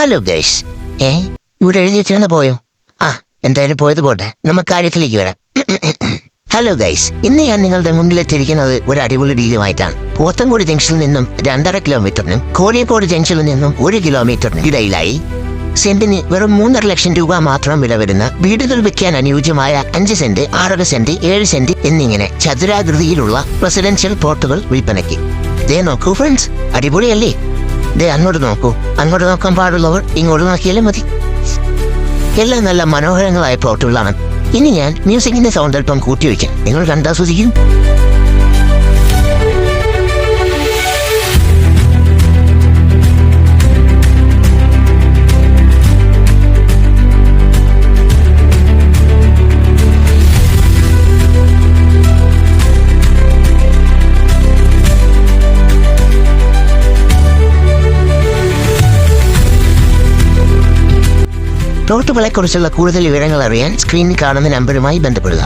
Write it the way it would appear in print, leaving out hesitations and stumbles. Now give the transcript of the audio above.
Hello guys. ഇവിടെ എഴുതി വെച്ചാണ് പോയോ? എന്തായാലും പോയത് പോട്ടെ, നമുക്ക് കാര്യത്തിലേക്ക് വരാം. ഹലോ ഗൈസ്, ഇന്ന് ഞാൻ നിങ്ങളുടെ മുന്നിലെത്തിയിരിക്കുന്നത് ഒരു അടിപൊളി ഡീലുമായിട്ടാണ്. പോത്തൻകോട് ജംഗ്ഷനിൽ നിന്നും 2.5 കിലോമീറ്ററിനും കോഴിക്കോട് ജംഗ്ഷനിൽ നിന്നും 1 കിലോമീറ്ററിനും ഇടയിലായി സെന്റിന് വെറും 3.5 ലക്ഷം രൂപ മാത്രം വില വരുന്ന വീടുകൾ വെക്കാൻ അനുയോജ്യമായ 5 സെന്റ്, 6 സെന്റ്, 7 സെന്റ് എന്നിങ്ങനെ ചതുരാകൃതിയിലുള്ള റെസിഡൻഷ്യൽ പ്ലോട്ടുകൾ വിൽപ്പനയ്ക്ക്. ദേ നോക്കൂ ഫ്രണ്ട്സ്, അടിപൊളിയല്ലേ? ദേ അങ്ങോട്ട് നോക്കൂ. അങ്ങോട്ട് നോക്കാൻ പാടുള്ളവർ ഇങ്ങോട്ട് നോക്കിയാലും മതി. എല്ലാം നല്ല മനോഹരങ്ങളായ പ്ലോട്ടുകളാണ്. ഇനി ഞാൻ മ്യൂസിക്കിന്റെ സൗണ്ട് അല്പം കൂട്ടിവെക്കാം, നിങ്ങൾ കണ്ടാസ്വദിക്കും. പ്ലോട്ടുകളെക്കുറിച്ചുള്ള കൂടുതൽ വിവരങ്ങൾ അറിയാൻ സ്ക്രീനിൽ കാണുന്ന നമ്പറുമായി ബന്ധപ്പെടുക.